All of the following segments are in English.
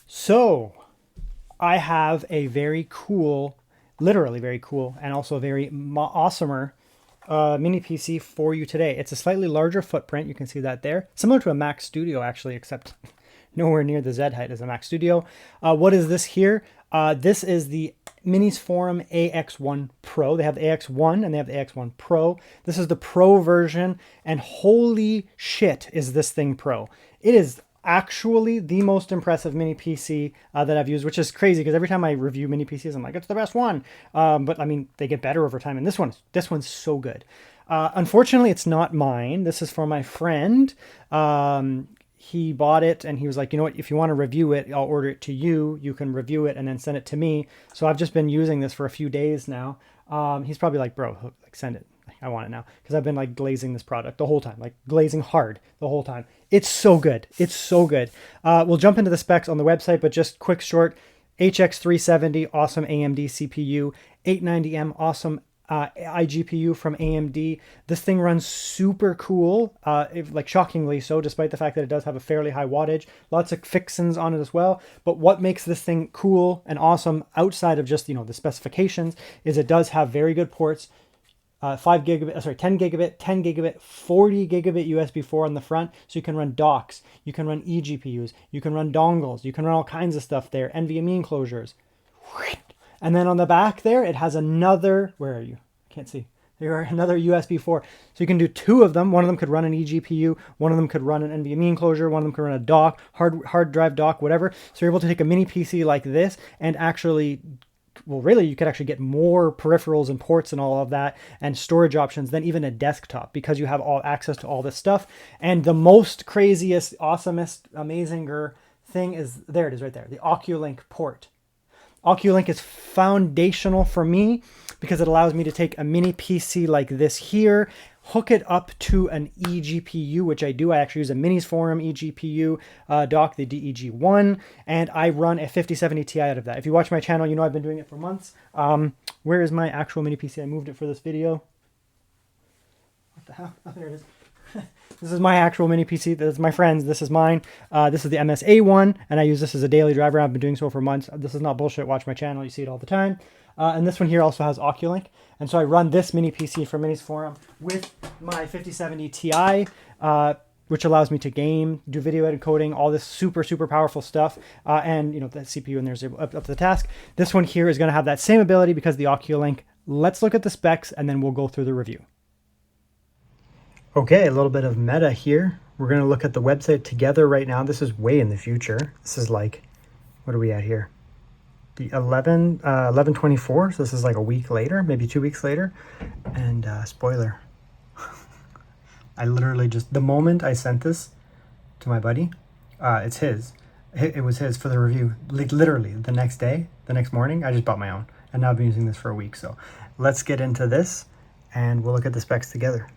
So I have a very cool, literally very cool, and also very awesomer mini PC for you today. It's a slightly larger footprint. You can see that there. Similar to a Mac Studio, actually, except nowhere near the Z height as a Mac Studio. What is this here? This is the MINISFORUM AX1 Pro. They have the AX1 and they have the AX1 Pro. This is the Pro version, and holy shit is this thing Pro. It is actually the most impressive mini PC that I've used, which is crazy because every time I review mini PCs, I'm like, it's the best one. But I mean, they get better over time, and this one's so good. Unfortunately, it's not mine. This is for my friend. He bought it and he was like, you know what, if you want to review it, I'll order it to you. You can review it and then send it to me. So I've just been using this for a few days now. He's probably like, bro, like send it. I want it now, because I've been like glazing this product the whole time, like glazing hard the whole time. It's so good. It's so good. We'll jump into the specs on the website, but just quick short: HX370, awesome AMD CPU, 890M, awesome iGPU from AMD. This thing runs super cool, like shockingly so, despite the fact that it does have a fairly high wattage. Lots of fixins on it as well. But what makes this thing cool and awesome outside of just, the specifications is it does have very good ports. 10 gigabit, 10 gigabit, 40 gigabit USB 4 on the front. So you can run docks, you can run eGPUs, you can run dongles, you can run all kinds of stuff there, NVMe enclosures. And then on the back there, it has another, where are you? I can't see. There are another USB 4. So you can do two of them. One of them could run an eGPU, one of them could run an NVMe enclosure, one of them could run a dock, hard drive dock, whatever. So you're able to take a mini PC like this and actually, well, really, you could actually get more peripherals and ports and all of that and storage options than even a desktop, because you have all access to all this stuff. And the most craziest, awesomest, amazinger thing is, there it is right there, the Oculink port. Oculink is foundational for me because it allows me to take a mini PC like this here, hook it up to an eGPU, which I do. I actually use a MINISFORUM eGPU dock, the DEG1, and I run a 5070 Ti out of that. If you watch my channel, you know I've been doing it for months. Where is my actual mini PC? I moved it for this video. What the hell? Oh, there it is. This is my actual mini PC. This is my friend's. This is mine. This is the MSA one, and I use this as a daily driver. I've been doing so for months. This is not bullshit. Watch my channel. You see it all the time. And this one here also has Oculink. And so I run this mini PC from MINISFORUM with my 5070 Ti, which allows me to game, do video encoding, all this super, super powerful stuff. And, the CPU in there is up to the task. This one here is going to have that same ability because the Oculink. Let's look at the specs, and then we'll go through the review. Okay, a little bit of meta here. We're going to look at the website together right now. This is way in the future. This is like, what are we at here? The 11/24, so this is like a week later, maybe 2 weeks later. And spoiler, I literally just, the moment I sent this to my buddy, it's his. It was his for the review. Like literally the next day, the next morning, I just bought my own. And now I've been using this for a week. So let's get into this and we'll look at the specs together.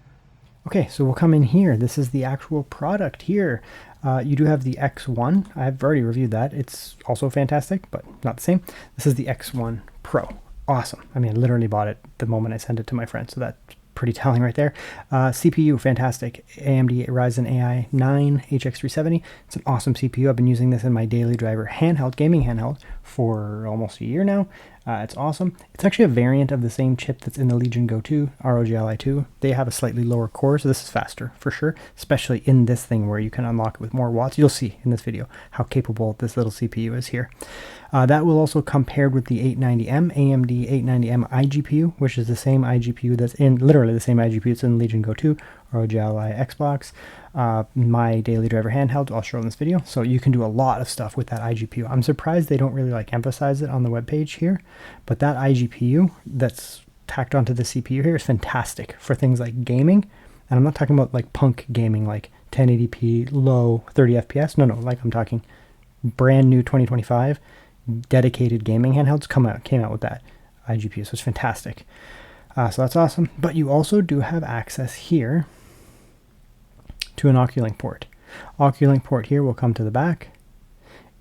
Okay, so we'll come in here. This is the actual product here. You do have the X1. I've already reviewed that. It's also fantastic, but not the same. This is the X1 Pro. Awesome. I mean, I literally bought it the moment I sent it to my friend, so that's pretty telling right there. CPU, fantastic. AMD Ryzen AI 9 HX370. It's an awesome CPU. I've been using this in my daily driver handheld, gaming handheld, for almost a year now. It's awesome. It's actually a variant of the same chip that's in the Legion Go 2, ROG Ally 2. They have a slightly lower core, so this is faster for sure, especially in this thing where you can unlock it with more watts. You'll see in this video how capable this little CPU is here. That will also come paired with the 890M, AMD 890M iGPU, which is the same iGPU that's in, literally the same iGPU that's in Legion Go 2, ROG Ally Xbox. My daily driver handheld, I'll show in this video. So you can do a lot of stuff with that iGPU. I'm surprised they don't really emphasize it on the webpage here, but that iGPU that's tacked onto the CPU here is fantastic for things like gaming. And I'm not talking about like punk gaming, like 1080p, low 30 FPS. No, like I'm talking brand new 2025 dedicated gaming handhelds came out with that iGPU. So it's fantastic. So that's awesome. But you also do have access here to an Oculink port. Oculink port here will come to the back.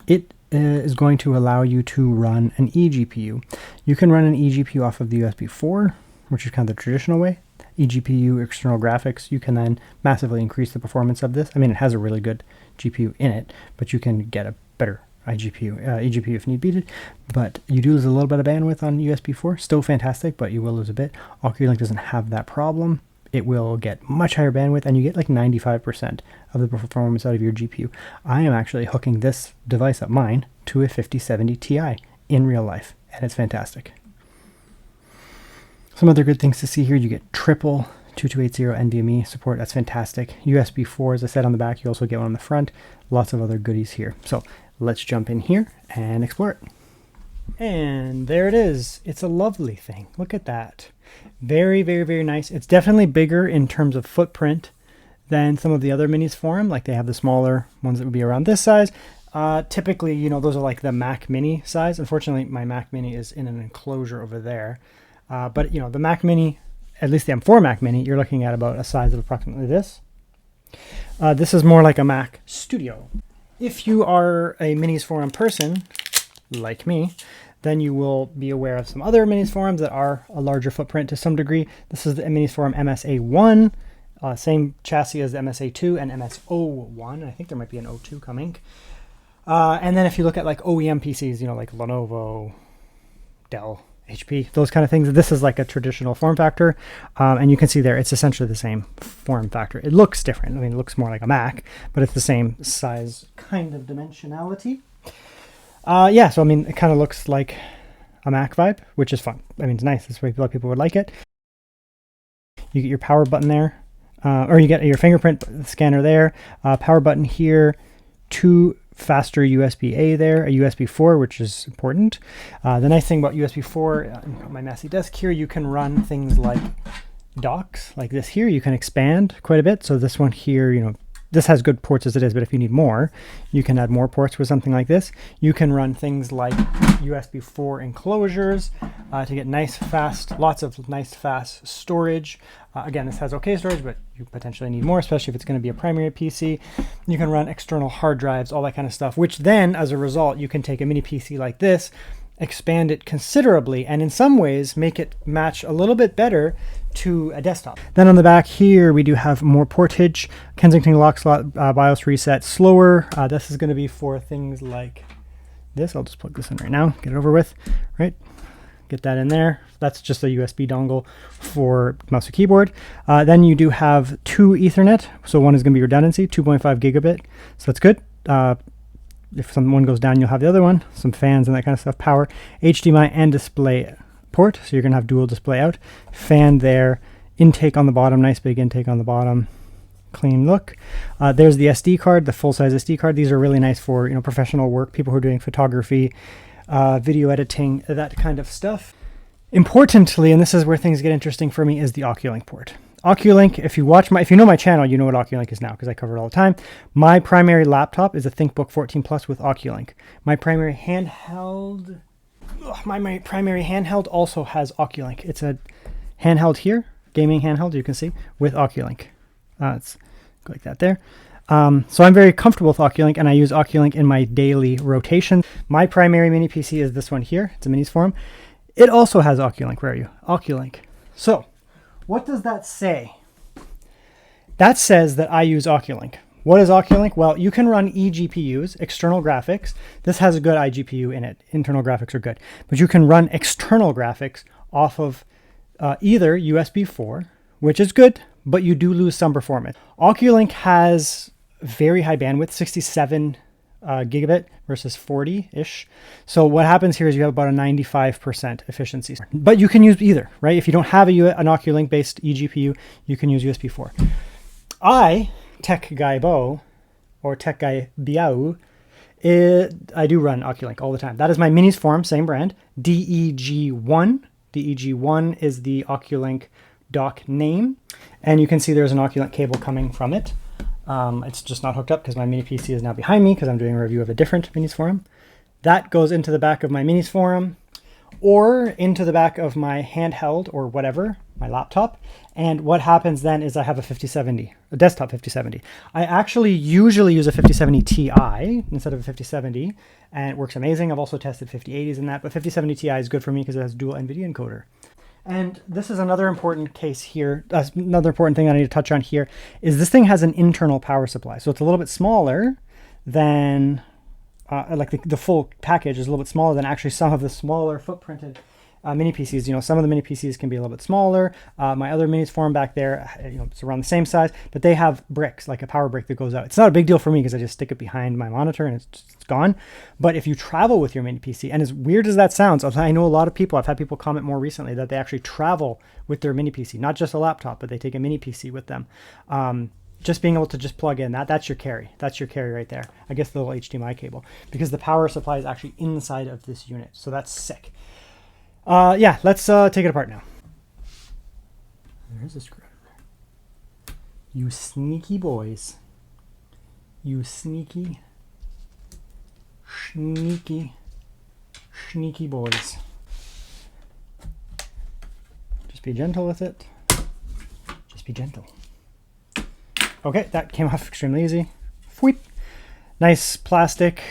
It is going to allow you to run an eGPU. You can run an eGPU off of the USB 4, which is kind of the traditional way. eGPU external graphics, you can then massively increase the performance of this. I mean, it has a really good GPU in it, but you can get a better iGPU, eGPU if need be, but you do lose a little bit of bandwidth on USB 4. Still fantastic, but you will lose a bit. Oculink doesn't have that problem. It will get much higher bandwidth, and you get like 95% of the performance out of your GPU. I am actually hooking this device up, mine, to a 5070 Ti in real life, and it's fantastic. Some other good things to see here, you get triple 2280 NVMe support. That's fantastic. USB 4, as I said, on the back. You also get one on the front. Lots of other goodies here. So let's jump in here and explore it. And there it is. It's a lovely thing. Look at that. Very, very, very nice. It's definitely bigger in terms of footprint than some of the other MINISFORUM. Like they have the smaller ones that would be around this size. Typically, you know, those are like the Mac Mini size. Unfortunately, my Mac Mini is in an enclosure over there. But, you know, the Mac Mini, at least the M4 Mac Mini, you're looking at about a size of approximately this. This is more like a Mac Studio. If you are a MINISFORUM person, like me, then you will be aware of some other MINISFORUMs that are a larger footprint to some degree. This is the MINISFORUM MSA1, same chassis as the MSA2 and MSO1. I think there might be an O2 coming. And then if you look at like OEM PCs, you know, like Lenovo, Dell, HP, those kind of things, this is like a traditional form factor. And you can see there, it's essentially the same form factor. It looks different. I mean, it looks more like a Mac, but it's the same size kind of dimensionality. Yeah, so I mean, it kind of looks like a Mac vibe, which is fun. I mean, it's nice. That's why a lot of people would like it. You get your power button there, or you get your fingerprint scanner there, power button here, 2 faster USB-A there, a USB 4, which is important. The nice thing about USB 4, on my messy desk here, you can run things like docks, like this here. You can expand quite a bit. So this one here, you know, this has good ports as it is, but if you need more, you can add more ports with something like this. You can run things like USB 4 enclosures to get nice, fast, lots of nice, fast storage. Again, this has okay storage, but you potentially need more, especially if it's going to be a primary PC. You can run external hard drives, all that kind of stuff, which then, as a result, you can take a mini PC like this, expand it considerably, and in some ways make it match a little bit better to a desktop. Then on the back here, we do have more portage, Kensington lock slot, BIOS reset, slower. This is going to be for things like this. I'll just plug this in right now, get it over with, right? Get that in there. That's just a USB dongle for mouse and keyboard. Then you do have 2 Ethernet. So one is going to be redundancy, 2.5 gigabit. So that's good. If one goes down, you'll have the other one. Some fans and that kind of stuff. Power, HDMI, and display port. So you're going to have dual display out. Fan there. Intake on the bottom. Nice big intake on the bottom. Clean look. There's the SD card, the full-size SD card. These are really nice for, you know, professional work, people who are doing photography, video editing, that kind of stuff. Importantly, and this is where things get interesting for me, is the Oculink port. Oculink, if you know my channel, you know what Oculink is now because I cover it all the time. My primary laptop is a ThinkBook 14 Plus with Oculink. My primary handheld also has Oculink. It's a handheld here, gaming handheld, you can see, with Oculink. It's like that there. So I'm very comfortable with Oculink, and I use Oculink in my daily rotation. My primary mini PC is this one here. It's a MINISFORUM. It also has Oculink. Where are you? Oculink. So what does that say? That says that I use Oculink. What is Oculink? Well, you can run eGPUs, external graphics. This has a good iGPU in it. Internal graphics are good. But you can run external graphics off of either USB 4, which is good, but you do lose some performance. Oculink has very high bandwidth, 67 gigabit versus 40-ish. So what happens here is you have about a 95% efficiency. But you can use either, right? If you don't have an Oculink-based eGPU, you can use USB 4. Tech Guy Bo, or Tech Guy Biao, I do run Oculink all the time. That is my MINISFORUM, same brand, DEG1. DEG1 is the Oculink dock name. And you can see there's an Oculink cable coming from it. It's just not hooked up because my mini PC is now behind me because I'm doing a review of a different MINISFORUM. That goes into the back of my MINISFORUM or into the back of my handheld or whatever, my laptop. And what happens then is I have a 5070, a desktop 5070. I actually usually use a 5070 Ti instead of a 5070, and it works amazing. I've also tested 5080s in that, but 5070 Ti is good for me because it has dual NVIDIA encoder. And this is another important case here. Another important thing I need to touch on here is this thing has an internal power supply. So it's a little bit smaller than like the full package is a little bit smaller than actually some of the smaller footprinted mini PCs. You know, some of the mini PCs can be a little bit smaller. My other MINISFORUM back there, you know, it's around the same size, but they have bricks, like a power brick that goes out. It's not a big deal for me because I just stick it behind my monitor and it's gone. But if you travel with your mini PC, and as weird as that sounds, I know a lot of people, I've had people comment more recently that they actually travel with their mini PC, not just a laptop, but they take a mini PC with them. Just being able to just plug in that's your carry. That's your carry right there. I guess the little HDMI cable, because the power supply is actually inside of this unit. So that's sick. Yeah, let's take it apart now. There's a screwdriver. You sneaky boys. You sneaky boys. Just be gentle with it. Just be gentle. Okay, that came off extremely easy. Fweep. Nice plastic,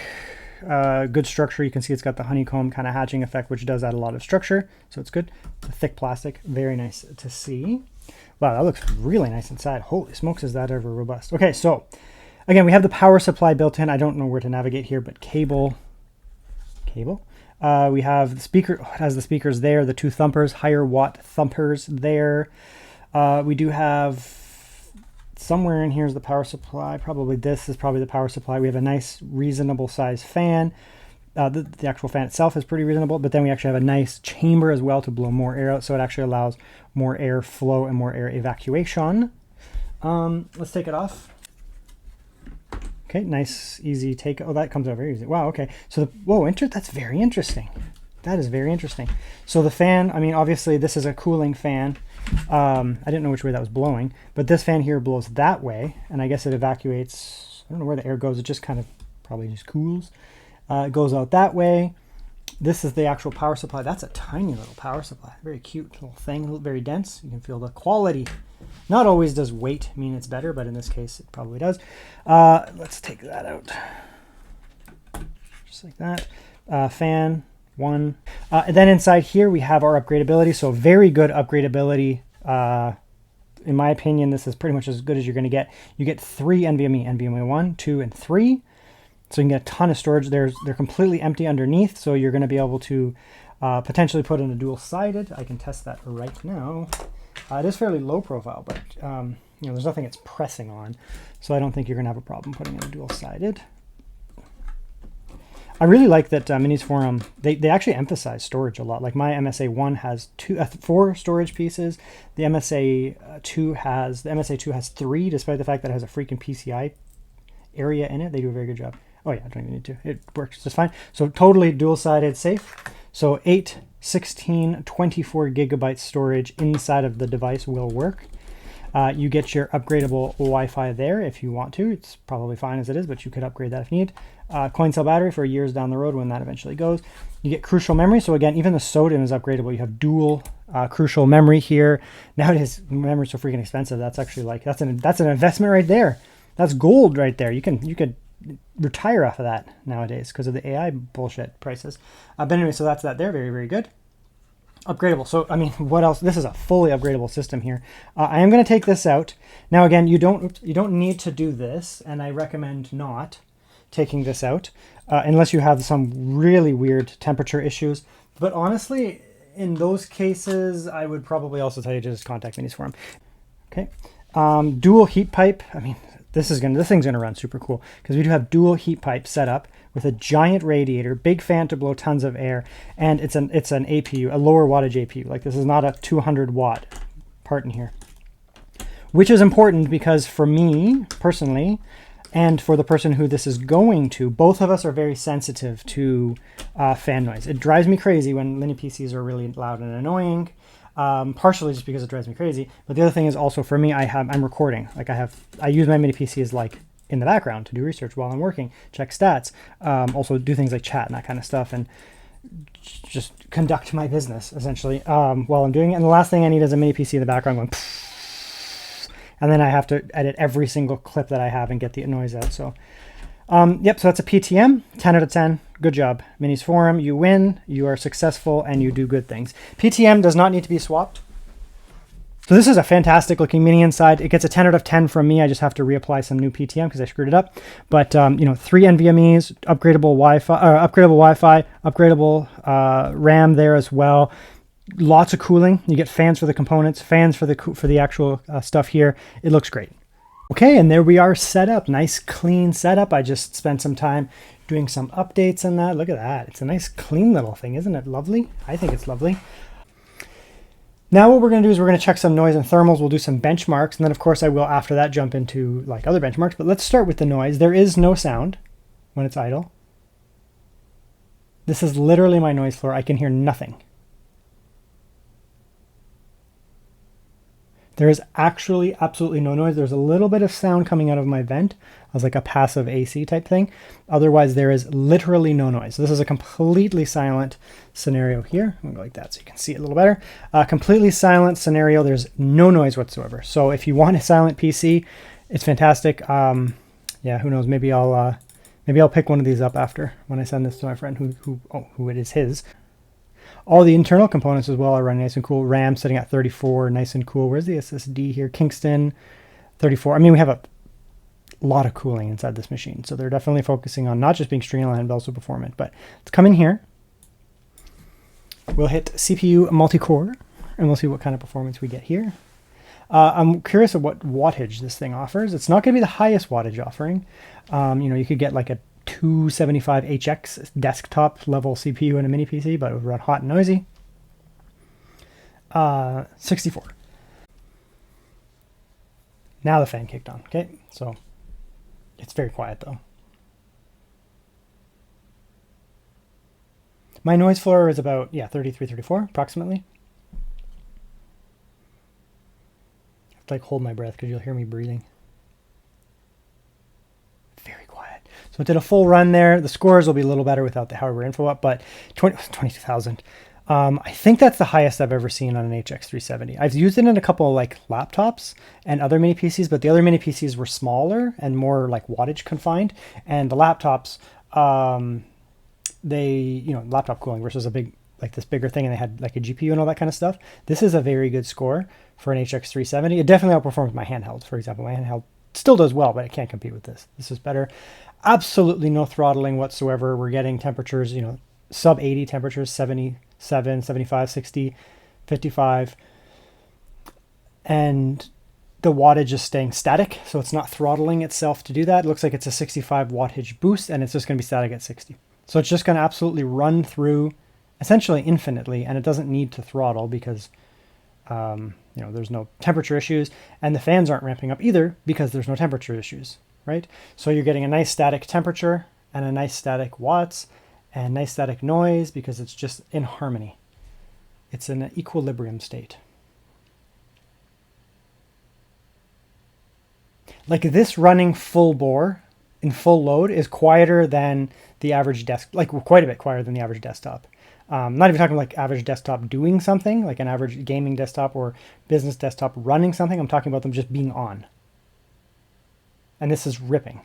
good structure. You can see it's got the honeycomb kind of hatching effect, which does add a lot of structure, so it's good. The thick plastic, very nice to see. Wow, that looks really nice inside. Holy smokes, is that ever robust. Okay, so again, we have the power supply built in. I don't know where to navigate here, but cable. We have the speaker, it has the speakers there, the 2 thumpers, higher watt thumpers there. We do have somewhere in here is the power supply. Probably this is probably the power supply. We have a nice reasonable size fan. The actual fan itself is pretty reasonable, but then we actually have a nice chamber as well to blow more air out, so it actually allows more air flow and more air evacuation. Let's take it off. Okay, nice, easy take. Oh, that comes out very easy. Wow, okay. So, that's very interesting. That is very interesting. So the fan, I mean, obviously this is a cooling fan. I didn't know which way that was blowing, but this fan here blows that way, and I guess it evacuates. I don't know where the air goes. It just kind of probably just cools. It goes out that way. This is the actual power supply. That's a tiny little power supply. Very cute little thing, very dense. You can feel the quality. Not always does weight mean it's better, but in this case it probably does. Let's take that out. Just like that. Fan. One. And then inside here we have our upgradability. So very good upgradability. In my opinion, this is pretty much as good as you're going to get. You get 3 NVMe, NVMe 1, 2, and 3. So you can get a ton of storage. They're completely empty underneath, so you're going to be able to potentially put in a dual-sided. I can test that right now. It is fairly low profile, but you know, there's nothing it's pressing on, so I don't think you're going to have a problem putting in a dual-sided. I really like that MINISFORUM, they actually emphasize storage a lot. Like my MSA1 has 4 storage pieces. The MSA2 has 3, despite the fact that it has a freaking PCI area in it. They do a very good job. Oh yeah, I don't even need to. It works just fine. So totally dual-sided safe. So 8, 16, 24 gigabyte storage inside of the device will work. You get your upgradable Wi-Fi there if you want to. It's probably fine as it is, but you could upgrade that if you need. Coin cell battery for years down the road when that eventually goes. You get crucial memory. So again, even the SODIMM is upgradable. You have dual crucial memory here. Nowadays, memory's so freaking expensive. That's actually like that's an investment right there. That's gold right there. You could retire off of that nowadays because of the AI bullshit prices. But anyway, so that's that there. Very, very good. Upgradable. So, I mean, what else? This is a fully upgradable system here. I am going to take this out. Now, again, you don't need to do this, and I recommend not taking this out unless you have some really weird temperature issues. But honestly, in those cases, I would probably also tell you to just contact MINISFORUM. Okay. Dual heat pipe. I mean, this thing's gonna run super cool because we do have dual heat pipe set up with a giant radiator, big fan to blow tons of air, and it's an APU, a lower wattage APU. Like this is not a 200 watt part in here, which is important because for me personally, and for the person who this is going to, both of us are very sensitive to fan noise. It drives me crazy when mini PCs are really loud and annoying. Partially just because it drives me crazy, but the other thing is also for me, I'm recording. Like I use my mini PC as like in the background to do research while I'm working, check stats, also do things like chat and that kind of stuff, and just conduct my business essentially while I'm doing it. And the last thing I need is a mini PC in the background going, and then I have to edit every single clip that I have and get the noise out. So, yep. So that's a PTM, 10 out of 10. Good job, MINISFORUM. You win, you are successful, and you do good things. PTM does not need to be swapped. So this is a fantastic looking Mini inside. It gets a 10 out of 10 from me. I just have to reapply some new PTM because I screwed it up. But you know, 3 NVMe's, upgradable Wi-Fi, upgradable RAM there as well. Lots of cooling. You get fans for the components, fans for the actual stuff here. It looks great. Okay, and there we are set up. Nice clean setup. I just spent some time doing some updates on that. Look at that. It's a nice clean little thing. Isn't it lovely? I think it's lovely. Now what we're going to do is we're going to check some noise and thermals. We'll do some benchmarks, and then of course I will after that jump into like other benchmarks. But let's start with the noise. There is no sound when it's idle. This is literally my noise floor. I can hear nothing. There is actually absolutely no noise. There's a little bit of sound coming out of my vent as like a passive AC type thing. Otherwise, there is literally no noise. So this is a completely silent scenario here. I'm going to go like that so you can see it a little better. Completely silent scenario. There's no noise whatsoever. So if you want a silent PC, it's fantastic. Yeah, who knows? Maybe I'll pick one of these up after when I send this to my friend who it is his. All the internal components as well are running nice and cool. RAM sitting at 34, nice and cool. Where's the SSD here? Kingston, 34. I mean, we have a lot of cooling inside this machine. So they're definitely focusing on not just being streamlined, but also performant. But let's come in here. We'll hit CPU multi-core, and we'll see what kind of performance we get here. I'm curious of what wattage this thing offers. It's not going to be the highest wattage offering. You know, you could get like a 275HX desktop level CPU in a mini PC, but it would run hot and noisy. 64. Now the fan kicked on. Okay, so it's very quiet though. My noise floor is about 33, 34 approximately. I have to like hold my breath because you'll hear me breathing. So it did a full run there. The scores will be a little better without the hardware info up, but 22,000. I think that's the highest I've ever seen on an HX370. I've used it in a couple of like laptops and other mini PCs, but the other mini PCs were smaller and more like wattage confined. And the laptops, laptop cooling versus a big, like this bigger thing, and they had like a GPU and all that kind of stuff. This is a very good score for an HX370. It definitely outperforms my handheld, for example. My handheld still does well, but it can't compete with this. This is better. Absolutely no throttling whatsoever. We're getting temperatures, you know, sub 80 temperatures, 77, 75, 60, 55. And the wattage is staying static, so it's not throttling itself to do that. It looks like it's a 65 wattage boost, and it's just going to be static at 60. So it's just going to absolutely run through essentially infinitely, and it doesn't need to throttle because you know, there's no temperature issues, and the fans aren't ramping up either because there's no temperature issues, right? So you're getting a nice static temperature and a nice static watts and nice static noise because it's just in harmony. It's in an equilibrium state. Like this running full bore in full load is quieter than the average desk, like quite a bit quieter than the average desktop. Not even talking like average desktop doing something, like an average gaming desktop or business desktop running something. I'm talking about them just being on. And this is ripping.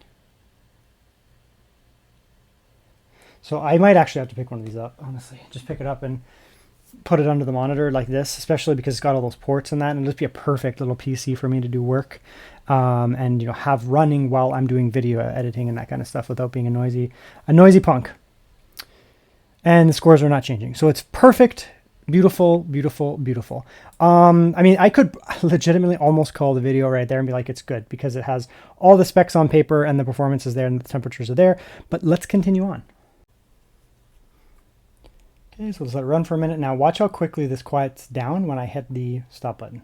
So I might actually have to pick one of these up, honestly. Just pick it up and put it under the monitor like this, especially because it's got all those ports and that, and it'll just be a perfect little PC for me to do work. And, you know, have running while I'm doing video editing and that kind of stuff without being a noisy punk. And the scores are not changing. So it's perfect, beautiful, beautiful, beautiful. I mean, I could legitimately almost call the video right there and be like, it's good because it has all the specs on paper and the performance is there and the temperatures are there. But let's continue on. Okay, so let's let it run for a minute. Now watch how quickly this quiets down when I hit the stop button.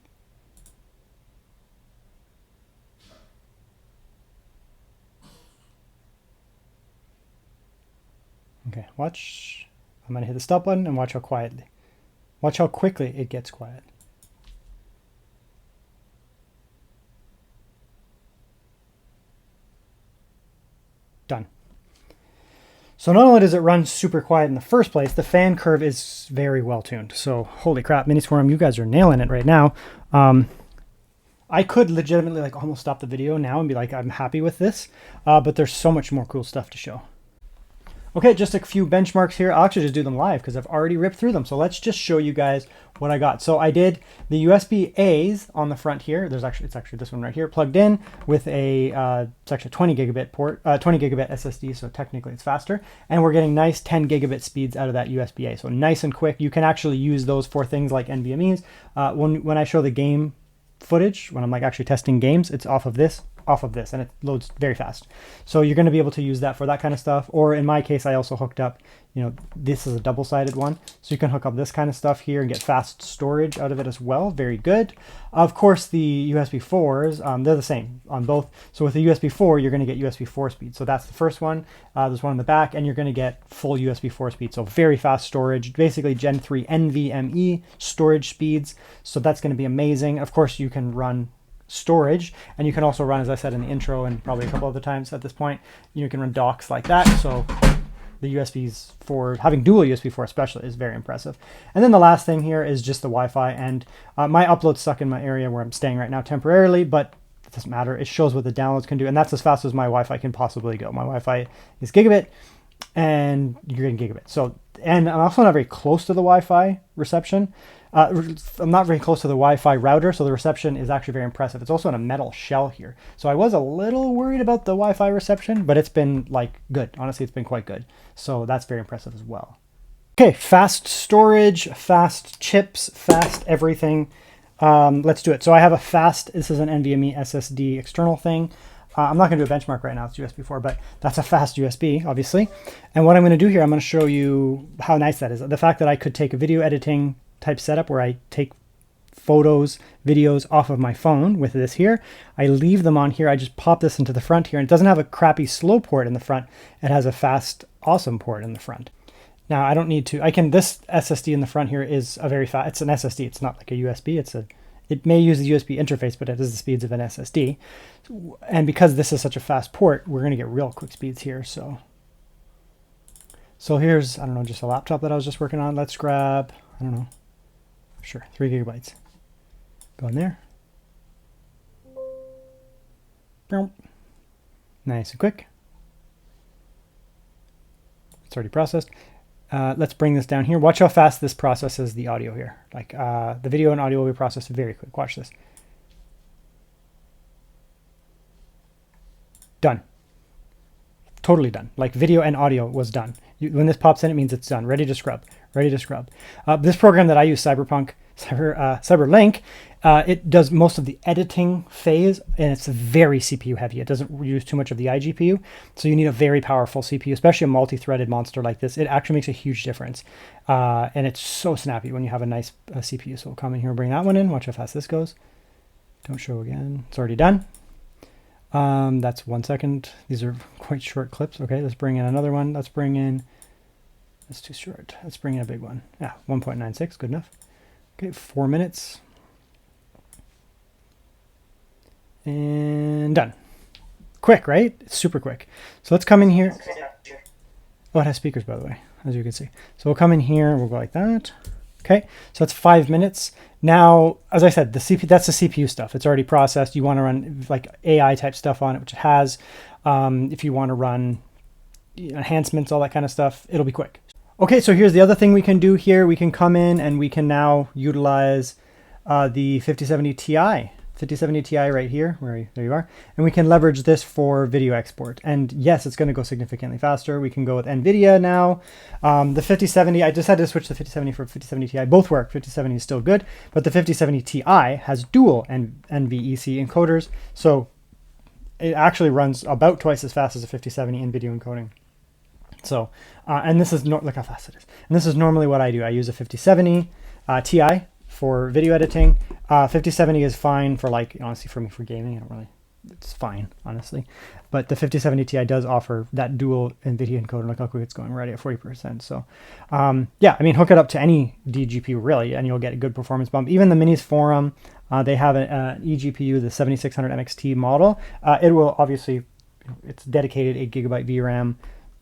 Okay, watch. I'm going to hit the stop button and watch how quickly it gets quiet. Done. So not only does it run super quiet in the first place, the fan curve is very well tuned. So holy crap, MINISFORUM, you guys are nailing it right now. I could legitimately like almost stop the video now and be like, I'm happy with this, but there's so much more cool stuff to show. Okay, just a few benchmarks here. I'll actually just do them live because I've already ripped through them. So let's just show you guys what I got. So I did the USB A's on the front here. It's actually this one right here, plugged in with a it's actually a 20 gigabit port, 20 gigabit SSD. So technically it's faster, and we're getting nice 10 gigabit speeds out of that USB A. So nice and quick. You can actually use those for things like NVMe's. When I show the game footage, when I'm like actually testing games, it's off of this, and it loads very fast. So you're going to be able to use that for that kind of stuff. Or in my case, I also hooked up, this is a double-sided one, so you can hook up this kind of stuff here and get fast storage out of it as well. Very good. Of course, the USB 4s, they're the same on both. So with the USB 4, you're going to get USB 4 speed. So that's the first one. There's one in the back, and you're going to get full USB 4 speed. So very fast storage, basically Gen 3 NVMe storage speeds. So that's going to be amazing. Of course, you can run storage, and you can also run, as I said in the intro and probably a couple other times at this point, you can run docks like that. So the USBs for having dual USB 4 especially is very impressive. And then the last thing here is just the Wi-Fi, and my upload's stuck in my area where I'm staying right now temporarily, but it doesn't matter. It shows what the downloads can do, and that's as fast as my Wi-Fi can possibly go. My Wi-Fi is gigabit, and you're getting gigabit. So, and I'm also not very close to the Wi-Fi reception. I'm not very close to the Wi-Fi router, so the reception is actually very impressive. It's also in a metal shell here. So I was a little worried about the Wi-Fi reception, but it's been like good. Honestly, it's been quite good. So that's very impressive as well. Okay, fast storage, fast chips, fast everything. Let's do it. So I have this is an NVMe SSD external thing. I'm not going to do a benchmark right now, it's USB 4, but that's a fast USB, obviously. And what I'm going to do here, I'm going to show you how nice that is. The fact that I could take a video editing type setup where I take photos, videos off of my phone with this here. I leave them on here. I just pop this into the front here, and it doesn't have a crappy slow port in the front. It has a fast, awesome port in the front. Now I don't need to, this SSD in the front here is a very fast, it's an SSD. It's not like a USB. It may use the USB interface, but it has the speeds of an SSD. And because this is such a fast port, we're going to get real quick speeds here. So here's, I don't know, just a laptop that I was just working on. Let's grab, I don't know, sure, 3 gigabytes. Go in there. Nice and quick. It's already processed. Let's bring this down here. Watch how fast this processes the audio here. Like the video and audio will be processed very quick. Watch this. Done. Totally done. Like video and audio was done. When this pops in, it means it's done. Ready to scrub. Ready to scrub. This program that I use, Cyberlink, it does most of the editing phase, and it's very CPU heavy. It doesn't use too much of the iGPU, so you need a very powerful CPU, especially a multi-threaded monster like this. It actually makes a huge difference, and it's so snappy when you have a nice CPU. So we'll come in here and bring that one in. Watch how fast this goes. Don't show again. It's already done. That's 1 second. These are quite short clips. Okay, let's bring in another one. That's too short. Let's bring in a big one. Yeah, 1.96, good enough. Okay, 4 minutes. And done. Quick, right? It's super quick. So let's come in here. Oh, it has speakers, by the way, as you can see. So we'll come in here, we'll go like that. Okay, so that's 5 minutes. Now, as I said, that's the CPU stuff. It's already processed. You want to run like AI type stuff on it, which it has. If you want to run enhancements, all that kind of stuff, it'll be quick. Okay, so here's the other thing we can do here. We can come in and we can now utilize the 5070 Ti right here, there you are, and we can leverage this for video export. And yes, it's going to go significantly faster. We can go with NVIDIA now. The 5070, I decided to switch the 5070 for 5070 Ti. Both work. 5070 is still good, but the 5070 Ti has dual NVEC encoders, so it actually runs about twice as fast as a 5070 in video encoding. So, and this is look how fast it is. And this is normally what I do. I use a 5070 Ti for video editing. 5070 is fine for, like, honestly, for me for gaming. It's fine, honestly. But the 5070 Ti does offer that dual NVIDIA encoder. Look how quick it's going, already at 40%. So, yeah, I mean, hook it up to any DGPU really, and you'll get a good performance bump. Even the MINISFORUM, they have an eGPU, the 7600 MXT model. It will obviously, it's dedicated 8 gigabyte VRAM.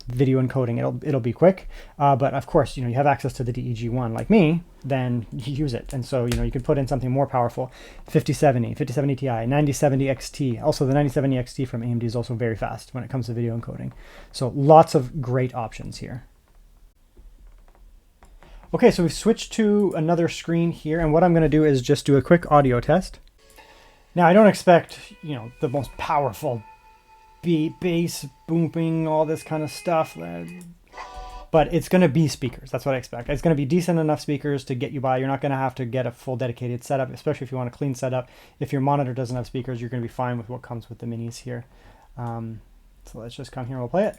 video encoding. It'll be quick, but of course, you have access to the DEG1 like me, then you use it. And so, you can put in something more powerful, 5070, 5070 Ti, 9070 XT. Also, the 9070 XT from AMD is also very fast when it comes to video encoding. So lots of great options here. Okay, so we've switched to another screen here, and what I'm going to do is just do a quick audio test. Now, I don't expect, the most powerful bass booming, all this kind of stuff, but it's going to be speakers. That's what I expect. It's going to be decent enough speakers to get you by. You're not going to have to get a full dedicated setup, especially if you want a clean setup. If your monitor doesn't have speakers, you're going to be fine with what comes with the minis here. So let's just come here and we'll play it.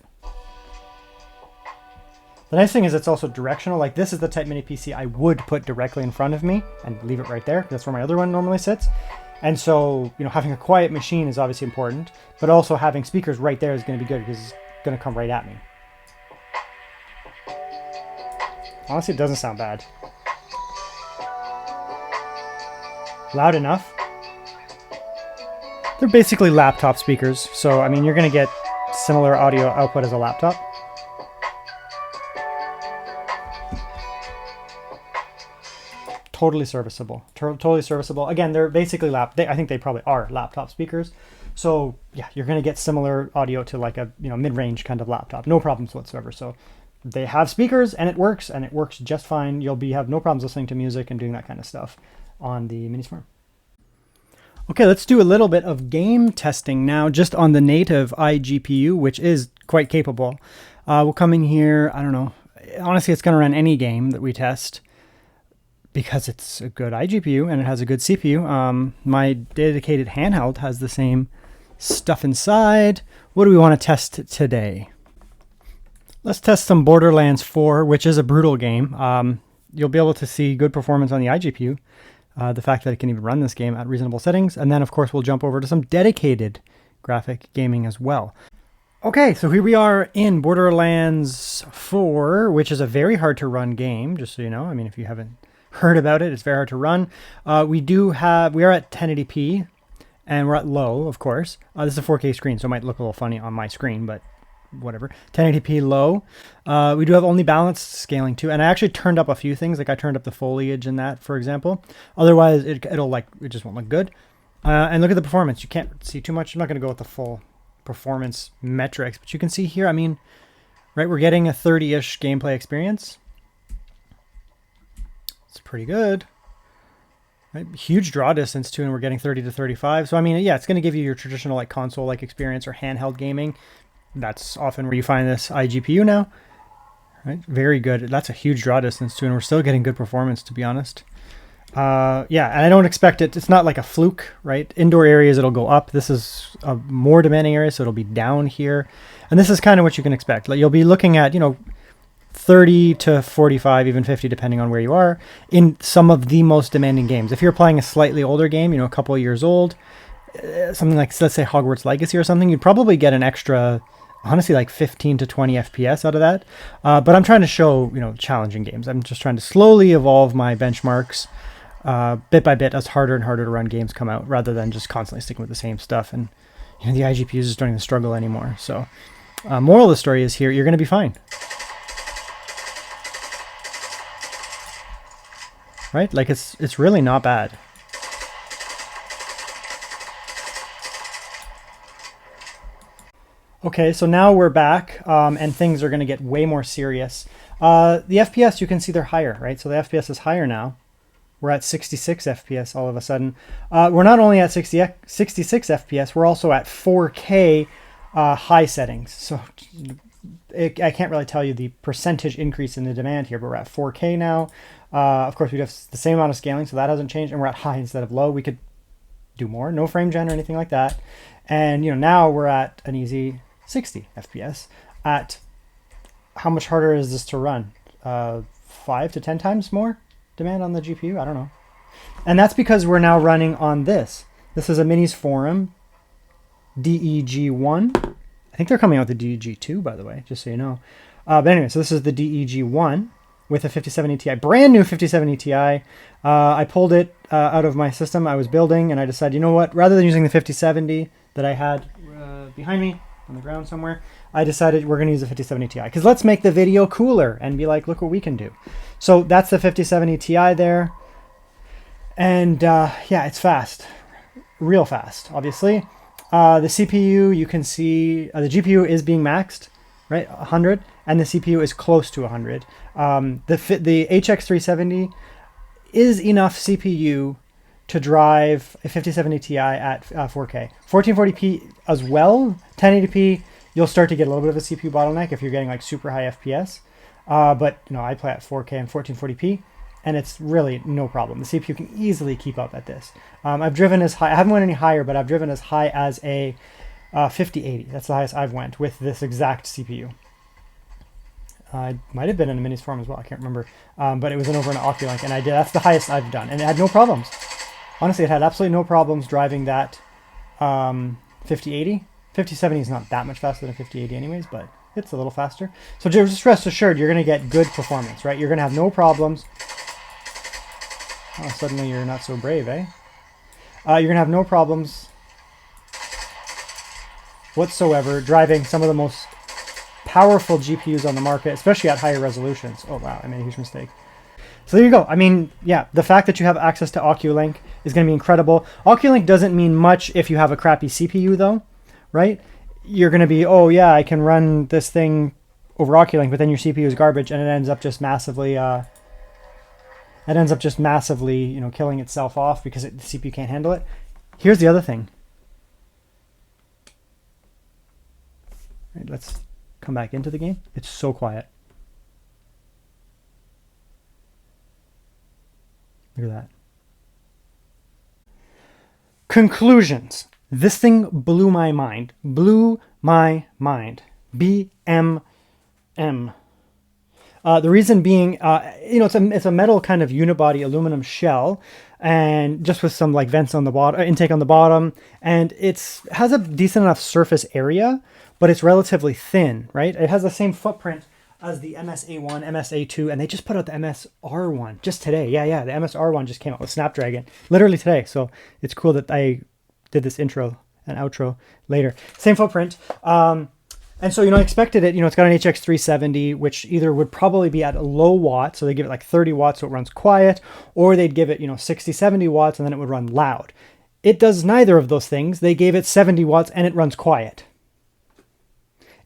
The nice thing is it's also directional. Like, this is the type mini PC I would put directly in front of me and leave it right there. That's where my other one normally sits. And so, having a quiet machine is obviously important, but also having speakers right there is going to be good because it's going to come right at me. Honestly, it doesn't sound bad. Loud enough. They're basically laptop speakers, so I mean, you're going to get similar audio output as a laptop. Totally serviceable. Totally serviceable. Again, they're basically I think they probably are laptop speakers. So yeah, you're going to get similar audio to like a mid-range kind of laptop. No problems whatsoever. So they have speakers and it works just fine. You'll have no problems listening to music and doing that kind of stuff on the MINISFORUM. Okay, let's do a little bit of game testing now, just on the native iGPU, which is quite capable. We'll come in here. I don't know. Honestly, it's going to run any game that we test, because it's a good iGPU and it has a good CPU. My dedicated handheld has the same stuff inside. What do we want to test today? Let's test some Borderlands 4, which is a brutal game. You'll be able to see good performance on the iGPU, the fact that it can even run this game at reasonable settings. And then, of course, we'll jump over to some dedicated graphic gaming as well. Okay, so here we are in Borderlands 4, which is a very hard to run game, just so you know. I mean, if you haven't heard about it, it's very hard to run. We are at 1080p and we're at low, of course. This is a 4K screen, so it might look a little funny on my screen, but whatever. 1080p low. We do have only balanced scaling too, and I actually turned up a few things. Like I turned up the foliage in that, for example. Otherwise, it just won't look good. And look at the performance. You can't see too much. I'm not going to go with the full performance metrics, but you can see here. I mean, right, we're getting a 30-ish gameplay experience. It's pretty good. Right? Huge draw distance too, and we're getting 30 to 35. So I mean, yeah, it's going to give you your traditional like console-like experience or handheld gaming. That's often where you find this iGPU now. Right? Very good. That's a huge draw distance too, and we're still getting good performance, to be honest. Yeah, and I don't expect it. It's not like a fluke, right? Indoor areas, it'll go up. This is a more demanding area, so it'll be down here. And this is kind of what you can expect. Like you'll be looking at, 30 to 45, even 50, depending on where you are, in some of the most demanding games. If you're playing a slightly older game, a couple of years old, something like, let's say, Hogwarts Legacy or something, you'd probably get an extra, honestly, like 15 to 20 FPS out of that. But I'm trying to show, challenging games. I'm just trying to slowly evolve my benchmarks bit by bit as harder and harder to run games come out, rather than just constantly sticking with the same stuff. And the iGPUs is starting to struggle anymore. So moral of the story is here, you're going to be fine. Right? Like it's really not bad. Okay, so now we're back and things are going to get way more serious. The FPS, you can see they're higher, right? So the FPS is higher now. We're at 66 FPS all of a sudden. We're not only at 66 FPS, we're also at 4K high settings. So I can't really tell you the percentage increase in the demand here, but we're at 4K now. Of course, we have the same amount of scaling, so that hasn't changed, and we're at high instead of low. We could do more, no frame gen or anything like that. And now we're at an easy 60 FPS. At how much harder is this to run? 5 to 10 times more demand on the GPU? I don't know. And that's because we're now running on this. This is a MINISFORUM DEG1. I think they're coming out with the DEG2, by the way, just so you know. But anyway, so this is the DEG1 with a 5070 Ti, brand new 5070 Ti. I pulled it out of my system I was building, and I decided, you know what, rather than using the 5070 that I had behind me on the ground somewhere, I decided we're going to use a 5070 Ti because let's make the video cooler and be like, look what we can do. So that's the 5070 Ti there. And yeah, it's fast, real fast, obviously. The CPU, you can see the GPU is being maxed, right? 100, and the CPU is close to 100. The HX370 is enough CPU to drive a 5070 Ti at 4K. 1440p as well. 1080p, you'll start to get a little bit of a CPU bottleneck if you're getting like super high FPS. But you know, I play at 4K and 1440p, and it's really no problem. The CPU can easily keep up at this. I've driven as high, I haven't went any higher, but I've driven as high as a 5080. That's the highest I've went with this exact CPU. I might have been in a MINISFORUM as well, I can't remember. But it was over an Oculink, and that's the highest I've done, and it had no problems. Honestly, it had absolutely no problems driving that 5080. 5070 is not that much faster than a 5080 anyways, but it's a little faster. So just rest assured, you're going to get good performance, right? You're going to have no problems. Oh, suddenly you're not so brave, eh? You're going to have no problems whatsoever driving some of the most powerful GPUs on the market, especially at higher resolutions. Oh, wow, I made a huge mistake. So there you go. I mean, yeah, the fact that you have access to Oculink is going to be incredible. Oculink doesn't mean much if you have a crappy CPU, though, right? You're going to be, oh, yeah, I can run this thing over Oculink, but then your CPU is garbage, and it ends up just massively, you know, killing itself off because the CPU can't handle it. Here's the other thing. Right, let's come back into the game. It's so quiet. Look at that. Conclusions. This thing blew my mind. Blew my mind. BMM. The reason being, you know, it's a metal kind of unibody aluminum shell, and just with some like vents on the bottom, intake on the bottom, and has a decent enough surface area, but it's relatively thin, right? It has the same footprint as the MSA1, MSA2, and they just put out the MSR1 just today. Yeah, the MSR1 just came out with Snapdragon, literally today. So it's cool that I did this intro and outro later. Same footprint. And so, you know, I expected it, you know, it's got an HX370, which either would probably be at a low watt, so they give it like 30 watts so it runs quiet, or they'd give it, you know, 60, 70 watts and then it would run loud. It does neither of those things. They gave it 70 watts and it runs quiet.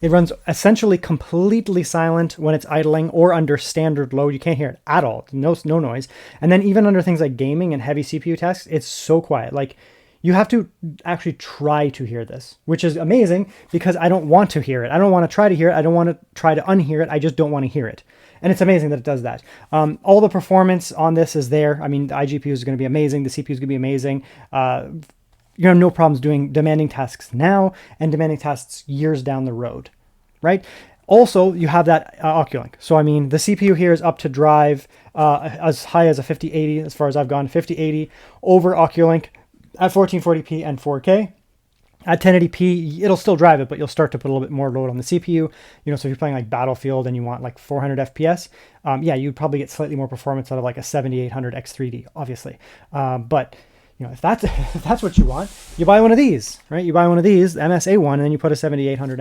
It runs essentially completely silent when it's idling or under standard load. You can't hear it at all. No noise. And then even under things like gaming and heavy CPU tasks, it's so quiet. Like, you have to actually try to hear this, which is amazing because I don't want to hear it. I don't want to try to hear it. I don't want to try to unhear it. I just don't want to hear it. And it's amazing that it does that. All the performance on this is there. I mean, the iGPU is going to be amazing. The CPU is going to be amazing. You have no problems doing demanding tasks now and demanding tasks years down the road, right? Also, you have that Oculink. So, I mean, the CPU here is up to drive as high as a 5080, as far as I've gone, 5080 over Oculink at 1440p and 4K. At 1080p, it'll still drive it, but you'll start to put a little bit more load on the CPU. You know, so if you're playing like Battlefield and you want like 400 FPS, yeah, you'd probably get slightly more performance out of like a 7800 X3D, obviously. But you know, if that's what you want, you buy one of these, right? You buy one of these, the MSA1, and then you put a 7800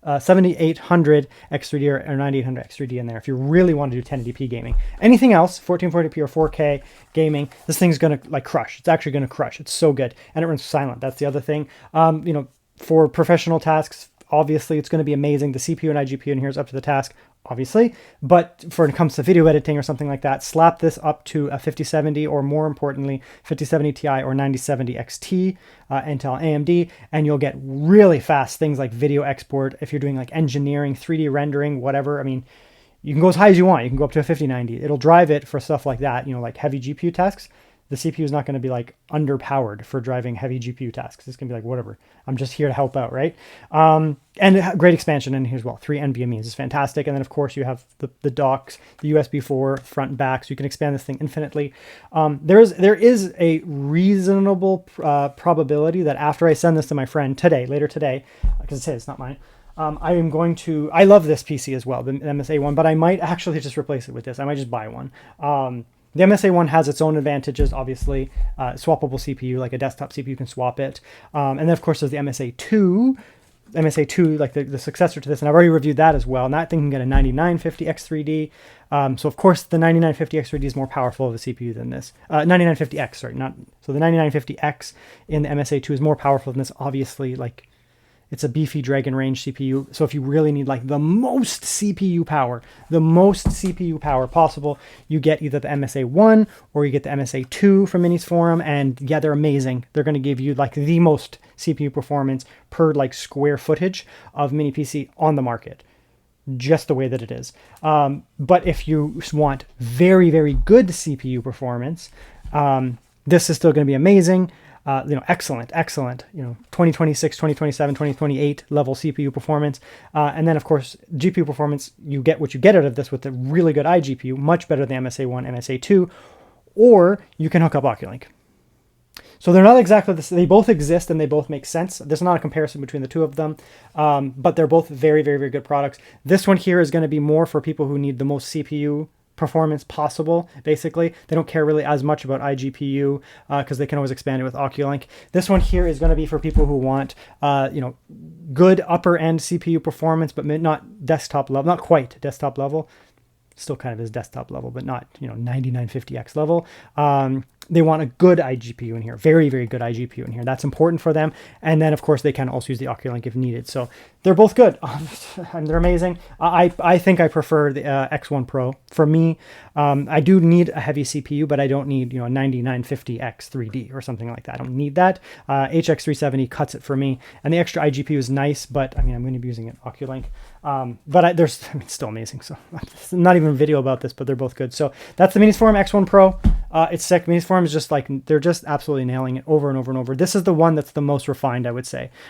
X3D or 9800 X3D in there if you really want to do 1080p gaming. Anything else, 1440p or 4K gaming, this thing's going to like crush. It's actually going to crush. It's so good. And it runs silent. That's the other thing. You know, for professional tasks, obviously it's going to be amazing. The CPU and iGPU in here is up to the task, obviously. But when it comes to video editing or something like that, slap this up to a 5070 or more importantly, 5070 Ti or 9070 XT, Intel AMD, and you'll get really fast things like video export. If you're doing like engineering, 3D rendering, whatever, I mean, you can go as high as you want. You can go up to a 5090. It'll drive it for stuff like that, you know, like heavy GPU tasks. The CPU is not going to be like underpowered for driving heavy GPU tasks. It's going to be like, whatever, I'm just here to help out, right? And great expansion in here as well. 3 NVMe's is fantastic. And then of course you have the docks, the USB 4 front and back, so you can expand this thing infinitely. There is a reasonable probability that after I send this to my friend today, later today, because it's his, not mine, I love this PC as well, the MSA1, but I might actually just replace it with this. I might just buy one. The MSA1 has its own advantages, obviously. Swappable CPU, like a desktop CPU, you can swap it. And then, of course, there's the MSA2, MSA2, like the successor to this, and I've already reviewed that as well. And that thing can get a 9950X3D. So of course the 9950X3D is more powerful of a CPU than this. 9950X, sorry, not so the 9950X in the MSA2 is more powerful than this. Obviously, like it's a beefy Dragon Range CPU. So if you really need like the most CPU power possible, you get either the MSA1 or you get the MSA2 from MINISFORUM. And yeah, they're amazing. They're going to give you like the most CPU performance per like square footage of mini PC on the market, just the way that it is. But if you want very, very good CPU performance, this is still going to be amazing. Excellent, 2026, 2027, 2028 level CPU performance. And then of course, GPU performance, you get what you get out of this with a really good iGPU, much better than MSA1, MSA2, or you can hook up Oculink. So they're not exactly the same. They both exist and they both make sense. There's not a comparison between the two of them, but they're both very, very, very good products. This one here is going to be more for people who need the most CPU performance possible. Basically, they don't care really as much about iGPU because they can always expand it with Oculink. This one here is going to be for people who want good upper end CPU performance, but not desktop level, not quite desktop level. Still kind of is desktop level, but not 9950X level. They want a good iGPU in here, very, very good iGPU in here. That's important for them. And then of course they can also use the Oculink if needed. So they're both good and they're amazing. I think I prefer the X1 Pro. For me, I do need a heavy CPU, but I don't need a 9950X 3D or something like that. I don't need that. HX370 cuts it for me. And the extra iGPU is nice, but I mean, I'm going to be using an Oculink. But it's still amazing. So not even a video about this, but they're both good. So that's the MINISFORUM X1 Pro. It's sick. MINISFORUM is just like, they're just absolutely nailing it over and over and over. This is the one that's the most refined, I would say.